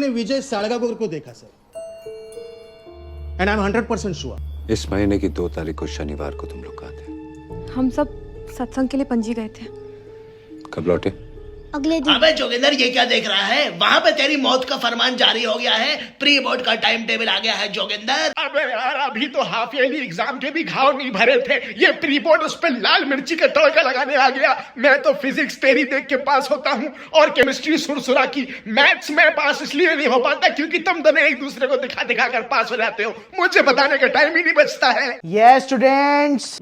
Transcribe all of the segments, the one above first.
मैंने विजय साळगावकर को देखा sir, and I am 100% sure. इस महीने की 2 तारीख को शनिवार को तुम लोग कहाँ थे? हम सब सत्संग के लिए पणजी गए थे। कब लौटे? अगले दिन। अबे जोगिंदर, ये क्या देख रहा है? वहाँ पे तेरी मौत का फरमान जारी हो गया है, प्री बोर्ड का टाइम टेबल आ गया है जोगिंदर। अबे यार, अभी तो हाफ ईयरली एग्जाम के भी घाव नहीं भरे थे, ये प्री बोर्ड उस पे लाल मिर्ची का तड़का लगाने आ गया। मैं तो फिजिक्स तेरी देख के पास होता हूँ और केमिस्ट्री सुरसुरा की। मैथ्स में पास इसलिए नहीं हो पाता क्योंकि तुम दोनों एक दूसरे को दिखा दिखा कर पास हो जाते हो, मुझे बताने का टाइम ही नहीं बचता है। यस स्टूडेंट्स,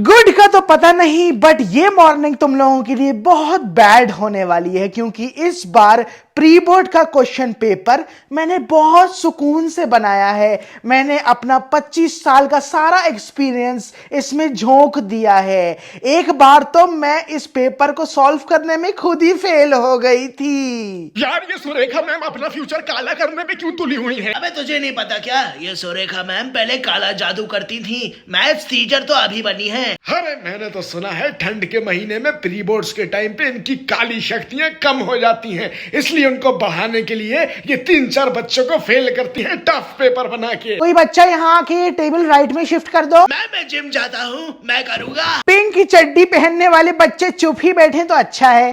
गुड का तो पता नहीं, बट ये मॉर्निंग तुम लोगों के लिए बहुत बैड होने वाली है क्योंकि इस बार प्री बोर्ड का क्वेश्चन पेपर मैंने बहुत सुकून से बनाया है। मैंने अपना 25 साल का सारा एक्सपीरियंस इसमें झोंक दिया है। एक बार तो मैं इस पेपर को सॉल्व करने में खुद ही फेल हो गई थी। यार, ये सुरेखा मैम अपना फ्यूचर काला करने में क्यों तुली हुई है? अबे तुझे नहीं पता क्या? ये सुरेखा मैम पहले काला जादू करती थी, मैथ्स टीचर तो अभी बनी है। अरे मैंने तो सुना है ठंड के महीने में प्री बोर्ड्स के टाइम पे इनकी काली शक्तियां कम हो जाती हैं, इसलिए उनको बढ़ाने के लिए ये 3-4 बच्चों को फेल करती हैं टफ पेपर बना के। कोई बच्चा यहाँ आके टेबल राइट में शिफ्ट कर दो। मैं जिम जाता हूँ, मैं करूँगा। पिंक की चड्डी पहनने वाले बच्चे चुप ही बैठे तो अच्छा है।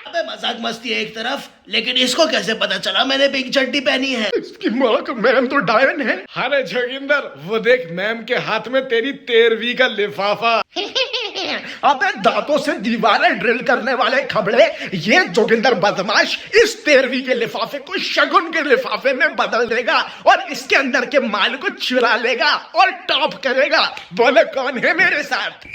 अबे मजाक मस्ती है एक तरफ, लेकिन इसको कैसे पता चला मैंने पिंक चड्डी पहनी है? इसकी माँ का मैम तो डायन है। अरे जोगिंदर, वो देख मैम के हाथ में तेरी 13वीं का लिफाफा। अबे दांतों से दीवारें ड्रिल करने वाले खबड़े, ये जोगिंदर बदमाश इस 13वीं के लिफाफे को शगुन के लिफाफे में बदल देगा और इसके अंदर के माल को चुरा लेगा और टॉप करेगा। बोले कौन है मेरे साथ?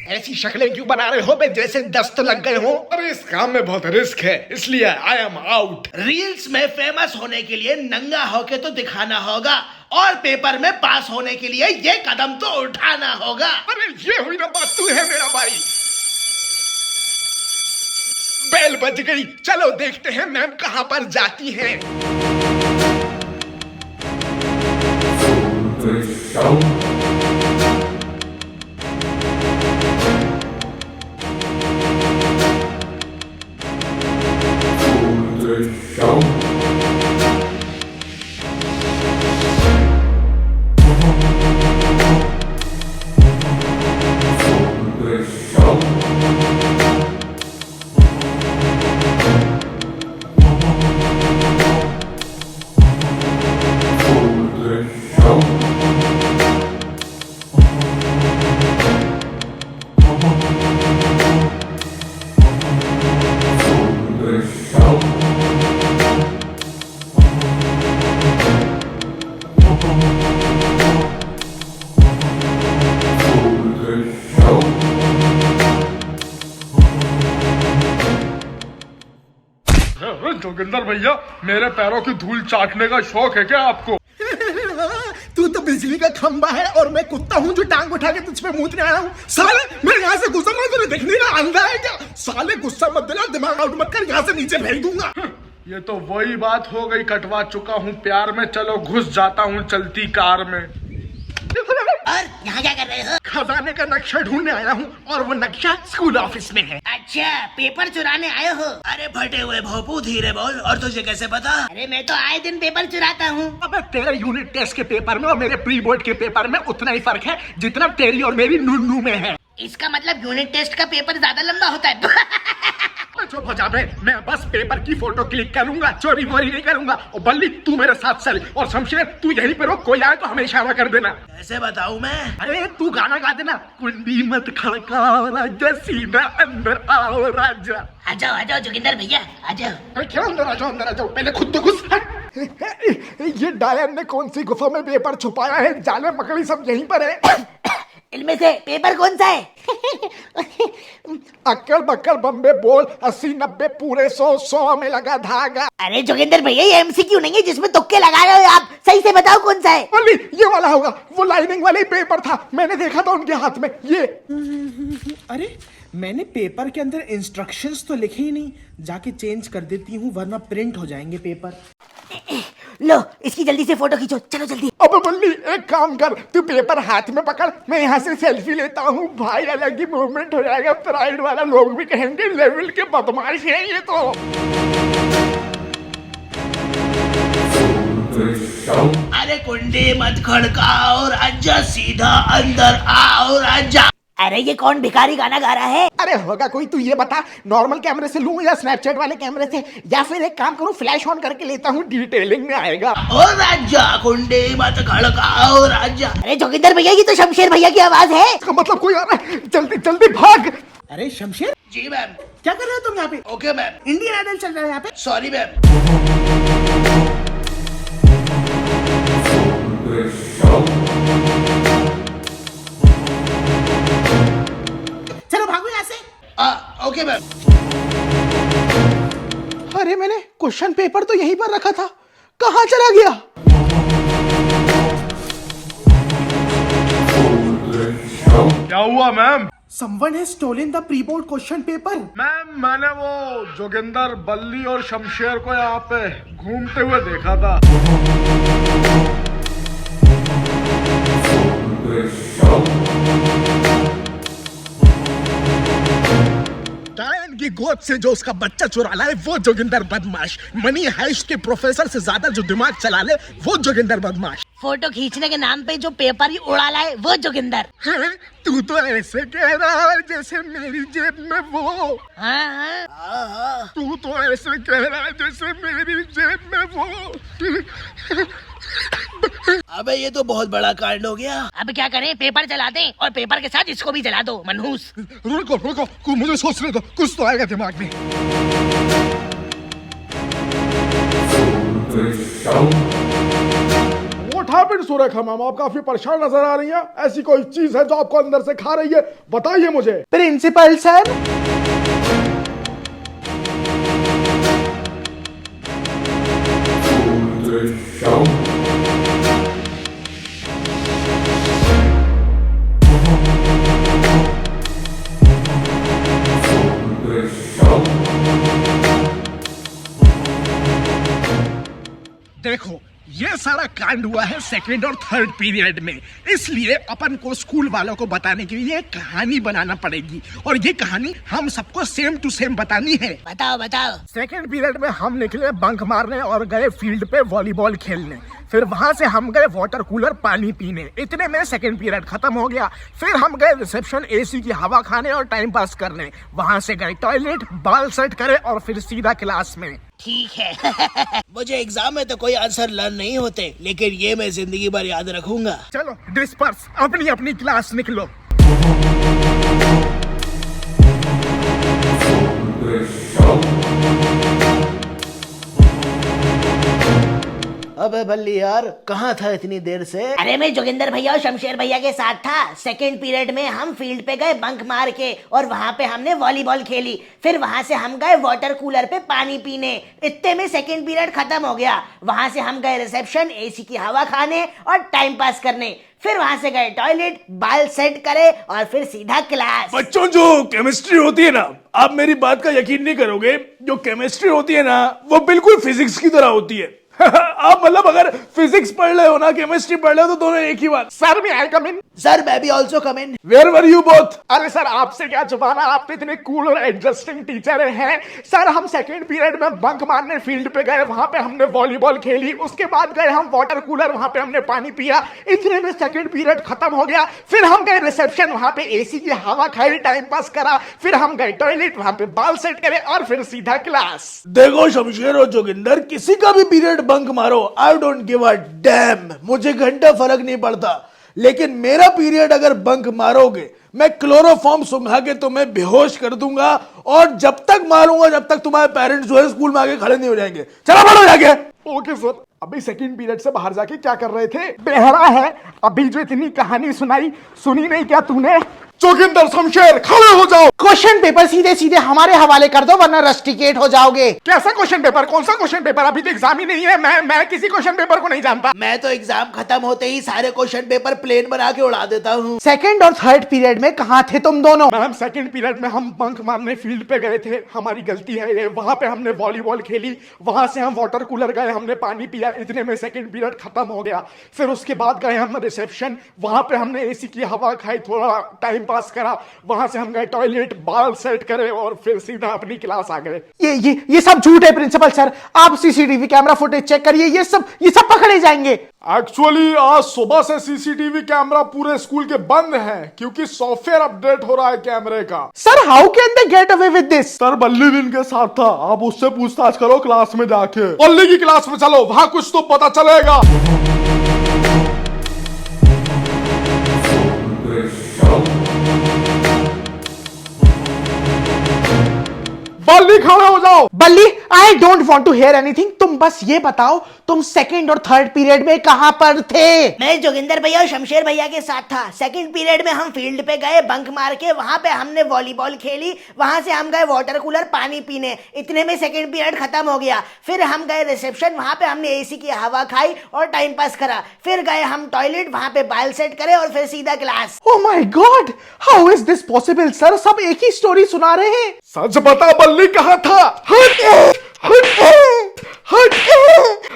ऐसी शक्लें क्यों बना रहे हो बे, जैसे दस्त लग गए हो? अरे इस काम में बहुत रिस्क है, इसलिए आई एम आउट। रील्स में फेमस होने के लिए नंगा होके तो दिखाना होगा और पेपर में पास होने के लिए ये कदम तो उठाना होगा। अरे ये हुई ना बात, तू है मेरा भाई। बेल बज गई, चलो देखते हैं मैम कहां पर जाती हैं। जोगिंदर भैया, मेरे पैरों की धूल चाटने का शौक है क्या आपको? तू तो बिजली का खंबा है और मैं कुत्ता हूँ जो टांग उठा के तुझ पे मूतने आया हूँ। साले मैं यहाँ से गुस्सा मत, तुझे देखने का अंधा है क्या? साले गुस्सा मत देना, दिमाग आउट मत कर, यहाँ से नीचे भेज दूंगा। ये तो वही बात हो गई, कटवा चुका हूँ प्यार में, चलो घुस जाता हूँ चलती कार में। और यहाँ क्या कर रहे हो? खजाने का नक्शा ढूंढने आया हूँ और वो नक्शा स्कूल ऑफिस में है। अच्छा, पेपर चुराने आए हो? अरे फटे हुए भोपू, धीरे बोल। और तुझे कैसे पता? अरे मैं तो आए दिन पेपर चुराता हूँ। अबे तेरे यूनिट टेस्ट के पेपर में और मेरे प्री बोर्ड के पेपर में उतना ही फर्क है जितना तेरी और मेरी नूनू में है। इसका मतलब यूनिट टेस्ट का पेपर ज्यादा लंबा होता है। चुप हो जा बे, मैं बस पेपर की फोटो क्लिक करूंगा, चोरी वोरी नहीं करूंगा। और बल्ली तू मेरे साथ चल, और शमशेर तू यहीं पे रुक, कोई आए तो हमें इशारा कर देना। कैसे बताऊं मैं? अरे तू गाना गा देना, कुंडी मत खड़काओ राजा, सीधा अंदर आओ राजा। आ जाओ जोगिंदर भैया, आ जाओ। क्या अंदर आ जाओ, पहले खुद तो घुस। ये डायन ने कौन सी गुफा में पेपर छुपाया है? जाले मकड़ी सब यहीं पर है। इनमें से पेपर कौन सा है? अक्कड़ बक्कड़ बम्बे बोल, 80-90 पूरे 100 में लगा धागा। अरे जोगिंदर भैया, ये एमसीक्यू नहीं है जिसमें तुक्के लगा रहे हो आप, सही से बताओ कौन सा है? अली, ये वाला होगा, वो लाइनिंग वाला ही पेपर था, मैंने देखा था उनके हाथ में। ये अरे मैंने पेपर के अंदर इंस्ट्रक्शंस तो लिखे ही नहीं, जाके चेंज कर देती हूँ वरना प्रिंट हो जाएंगे पेपर। लो इसकी जल्दी से फोटो खींचो, चलो जल्दी। अब बल्ली एक काम कर, तू पेपर हाथ में पकड़, मैं यहाँ से सेल्फी लेता हूँ भाई, अलग ही मूवमेंट हो जाएगा, प्राइड वाला लोग भी कहेंगे लेवल के बदमाश हैं ये तो। अरे कुंडी मत खड़काओ राजा, सीधा अंदर आओ राजा। अरे ये कौन भिखारी गाना गा रहा है? अरे होगा कोई, तू ये बता नॉर्मल कैमरे से लूं या स्नैपचैट वाले कैमरे से, या फिर एक काम करूं फ्लैश ऑन करके लेता हूं, डिटेलिंग में आएगा। ओ राजा कुंडी मत खड़काओ राजा। अरे जोगिंदर भैया की तो शमशेर भैया की आवाज है। इसका मतलब कोई आ रहा है, जल्दी जल्दी भाग। अरे शमशेर, जी मैम। क्या कर रहे हो तुम यहाँ पे? Okay ma'am. इंडियन आइडल चल रहा है यहाँ पे। Sorry ma'am. चलो भागो यहाँ से। Okay ma'am. अरे मैंने क्वेश्चन पेपर तो यहीं पर रखा था, कहाँ चला गया? क्या हुआ ma'am? Someone has stolen the pre-board question paper. Ma'am मैंने वो जोगिंदर, बल्ली और शमशेर को यहाँ पे घूमते हुए देखा था। डायन की गोद से जो उसका बच्चा चुरा लाए वो जोगिंदर बदमाश, मनी हाइस्ट के प्रोफेसर से ज्यादा जो दिमाग चला ले वो जोगिंदर बदमाश। फोटो खींचने के नाम पे जो पेपर ही उड़ा लाए वो जोगिंदर। हाँ, तू तो ऐसे कह रहा है जैसे मेरी जेब में वो। हाँ। तू तो ऐसे कह रहा है जैसे मेरी जेब में वो। अबे ये तो बहुत बड़ा कांड हो गया। अब क्या करें, पेपर जला दें और पेपर के साथ इसको भी जला दो मनहूस। रुको रुको, मुझे सोचने दो, कुछ तो आएगा दिमाग में। What happened Surekha ma'am? आप काफी परेशान नजर आ रही हैं। ऐसी कोई चीज है जो आपको अंदर से खा रही है? बताइए मुझे। प्रिंसिपल सर, देखो ये सारा कांड हुआ है सेकंड और थर्ड पीरियड में, इसलिए अपन को स्कूल वालों को बताने के लिए एक कहानी बनाना पड़ेगी और ये कहानी हम सबको सेम टू सेम बतानी है। बताओ बताओ। सेकंड पीरियड में हम निकले बंक मारने और गए फील्ड पे वॉलीबॉल खेलने, फिर वहां से हम गए वाटर कूलर पानी पीने, इतने में सेकंड पीरियड खत्म हो गया। फिर हम गए रिसेप्शन एसी की हवा खाने और टाइम पास करने, वहां से गए टॉयलेट, बाल सेट करे और फिर सीधा क्लास में। ठीक है। मुझे एग्जाम में तो कोई आंसर लर्न नहीं होते, लेकिन ये मैं जिंदगी भर याद रखूंगा। चलो डिस्पर्स, अपनी अपनी क्लास निकलो। अबे बल्ली यार, कहाँ था इतनी देर से? अरे मैं जोगिंदर भैया और शमशेर भैया के साथ था। सेकंड पीरियड में हम फील्ड पे गए बंक मार के और वहाँ पे हमने वॉलीबॉल खेली, फिर वहाँ से हम गए वाटर कूलर पे पानी पीने, इतने में सेकंड पीरियड खत्म हो गया। वहाँ से हम गए रिसेप्शन एसी की हवा खाने और टाइम पास करने, फिर वहाँ से गए टॉयलेट, बाल सेट करे और फिर सीधा क्लास। बच्चों जो केमिस्ट्री होती है ना, आप मेरी बात का यकीन नहीं करोगे, जो केमिस्ट्री होती है ना वो बिल्कुल फिजिक्स की तरह होती है। आप मतलब अगर फिजिक्स पढ़ रहे हो ना, केमिस्ट्री पढ़ रहे हो तो दोनों एक ही बात। सर मैं आई कम इन? सर मैं भी also come in. Where were you both? अरे सर आपसे क्या छुपाना, आप तो इतने कूल और एडजस्टिंग टीचर हैं। सर हम सेकंड पीरियड में बंक मारने फील्ड पे गए, वहां पे हमने वॉलीबॉल खेली, उसके बाद गए हम वाटर कूलर, वहां पे हमने पानी पिया, इतने में सेकंड पीरियड खत्म हो गया। फिर हम गए रिसेप्शन, वहां पे एसी की हवा खाई, टाइम पास करा, फिर हम गए टॉयलेट, वहां पे बाल सेट करे और फिर सीधा क्लास। देखो शमशेर और जोगिंदर, किसी का भी पीरियड बंक मारो, I don't give a dam, मुझे घंटा फर्क नहीं पड़ता, लेकिन मेरा पीरियड अगर बंक मारोगे मैं क्लोरोफॉर्म सुंघा के तुम्हें बेहोश कर दूंगा और जब तक मारूंगा जब तक तुम्हारे पेरेंट्स जो है स्कूल में आके खड़े नहीं हो जाएंगे। चलो बढ़ो जाके। Okay sir. अभी सेकंड पीरियड से बाहर जाके क्या कर रहे थे? बेहरा है, अभी जो इतनी कहानी सुनाई सुनी नहीं क्या तूने? जोगिंदर, शमशेर, खड़े हो जाओ। क्वेश्चन पेपर सीधे सीधे हमारे हवाले कर दो वरना रस्टिकेट हो जाओगे। कैसा क्वेश्चन पेपर? कौन सा क्वेश्चन पेपर? अभी तो एग्जाम ही नहीं है। मैं किसी क्वेश्चन पेपर को नहीं जानता। मैं तो एग्जाम खत्म होते ही सारे क्वेश्चन पेपर प्लेन बना के उड़ा देता हूँ। सेकंड और थर्ड पीरियड में कहाँ थे तुम दोनों? मैम, सेकंड पीरियड में हम बंक मारने फील्ड पे गए थे, हमारी गलती है ये। वहां पे हमने वॉलीबॉल खेली, वहां से हम वाटर कूलर गए, हमने पानी पिया, इतने में सेकंड पीरियड खत्म हो गया। फिर उसके बाद गए हम रिसेप्शन, वहां पे हमने एसी की हवा खाई, थोड़ा टाइम पास करा। वहां से हम गए टॉयलेट, बाल सेट करे और फिर सीधा अपनी क्लास आ गए। ये सब झूठ है प्रिंसिपल सर। आप सीसीटीवी कैमरा फुटेज चेक करिए, ये सब पकड़े जाएंगे। एक्चुअली आज सुबह से सीसीटीवी कैमरा पूरे स्कूल के बंद हैं क्योंकि सॉफ्टवेयर अपडेट हो रहा है कैमरे का। Sir how can they get away with this? Sir, बल्ली भी इनके साथ था। आप उससे पूछताछ करो क्लास में जाके। बल्ली की क्लास में चलो, वहां कुछ तो पता चलेगा। बल्ली, खड़े हो जाओ। Balli, I don't want to hear anything. तुम बस ये बताओ तुम सेकंड और थर्ड पीरियड में कहां पर थे? मैं जोगिंदर भैया और शमशेर भैया के साथ था। सेकंड पीरियड में हम फील्ड पे गए बंक मार के, वहां पे हमने वॉलीबॉल खेली, वहां से हम गए वाटर कूलर पानी पीने, इतने में सेकंड पीरियड खत्म हो गया। फिर हम गए रिसेप्शन, वहां पे हमने एसी की हवा खाई और टाइम पास करा। फिर गए हम टॉयलेट, वहां पे बाल सेट करे और फिर सीधा class. Oh my God, how is this possible sir? सब एक ही स्टोरी सुना रहे हैं। सच बता, बल्ली कहाँ था?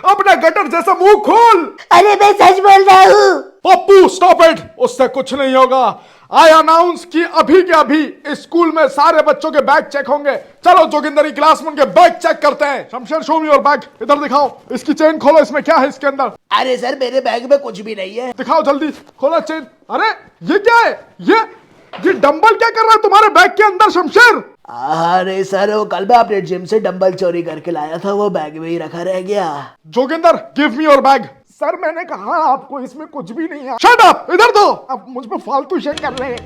अपना गटर जैसा मुंह खोल। अरे मैं सच बोल रहा हूँ। Pappu, stop it. उससे कुछ नहीं होगा। आई अनाउंस कि अभी के अभी स्कूल में सारे बच्चों के बैग चेक होंगे। चलो जोगिंदर की क्लास में उनके बैग चेक करते हैं। Shamsher, show me your bag. इधर दिखाओ, इसकी चेन खोलो, इसमें क्या है इसके अंदर? अरे सर, मेरे बैग में कुछ भी नहीं है। दिखाओ जल्दी, खोलो चेन। अरे ये क्या है? ये डंबल क्या कर रहा है तुम्हारे बैग के अंदर शमशेर? अरे सर, वो कल मैं अपने जिम से डंबल चोरी करके लाया था, वो बैग में ही रखा रह गया। Joginder, give me your bag. Sir, मैंने कहा आपको इसमें कुछ भी नहीं है। शट अप, इधर दो। अब मुझ पे फालतू शेक कर रहे हैं।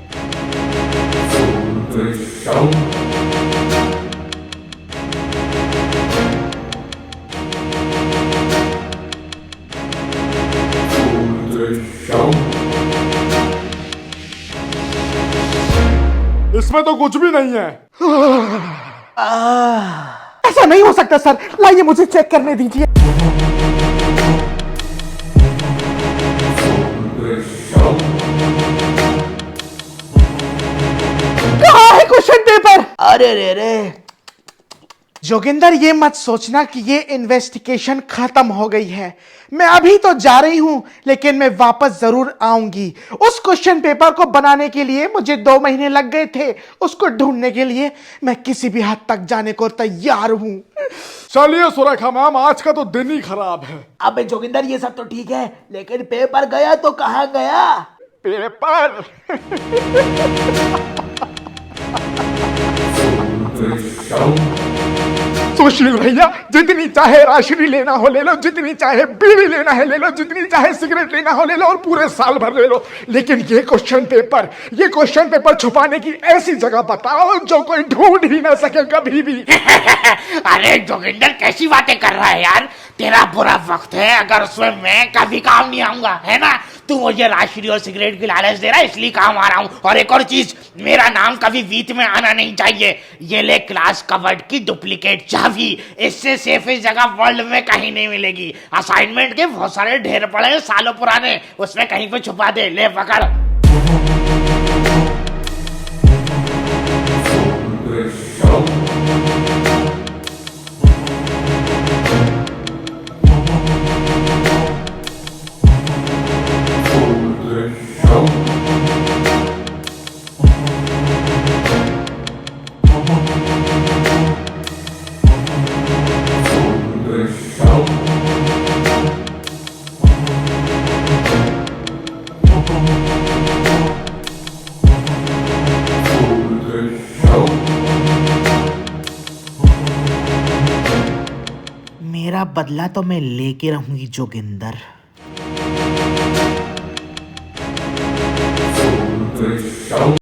इसमें तो कुछ भी नहीं है। ऐसा नहीं हो सकता सर, लाइए मुझे चेक करने दीजिए। कहाँ है क्वेश्चन पेपर? अरे रे रे। जोगिंदर, ये मत सोचना कि ये इन्वेस्टिगेशन खत्म हो गई है। मैं अभी तो जा रही हूं, लेकिन मैं वापस जरूर आऊंगी। उस क्वेश्चन पेपर को बनाने के लिए मुझे 2 महीने लग गए थे। उसको ढूंढने के लिए मैं किसी भी हद तक जाने को तैयार हूं। चलिए सुरेखा मैम, आज का तो दिन ही खराब है। अबे जोगिंदर, ये सब तो ठीक है, लेकिन पेपर गया तो कहाँ गया? पेपर सुशील भैया, जितनी चाहे राशि लेना हो ले लो, जितनी चाहे बीड़ी लेना है ले लो, जितनी चाहे सिगरेट लेना हो ले लो और पूरे साल भर ले लो, लेकिन ये क्वेश्चन पेपर छुपाने की ऐसी जगह बताओ जो कोई ढूंढ ही ना सके कभी भी। अरे जोगिंदर, कैसी बातें कर रहा है यार? तेरा बुरा वक्त है, अगर उसमें मैं कभी काम नहीं आऊंगा, है ना? तू मुझे राशि और सिगरेट की लालच दे रहा है, इसलिए काम आ रहा हूँ। और एक और चीज, मेरा नाम कभी बीच में आना नहीं चाहिए। ये ले क्लास कवर्ड की डुप्लीकेट चाबी, इससे सेफेस्ट जगह वर्ल्ड में कहीं नहीं मिलेगी। असाइनमेंट के बहुत सारे ढेर पड़े हैं सालों पुराने, उसमें कहीं पे छुपा दे। ले पकड़। मेरा बदला तो मैं लेके रहूंगी जोगिंदर।